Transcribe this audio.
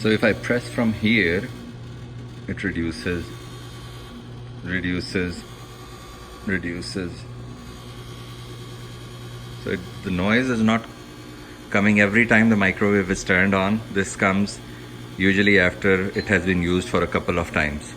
So if I press from here, it reduces. So the noise is not coming every time the microwave is turned on. This comes usually after it has been used for a couple of times.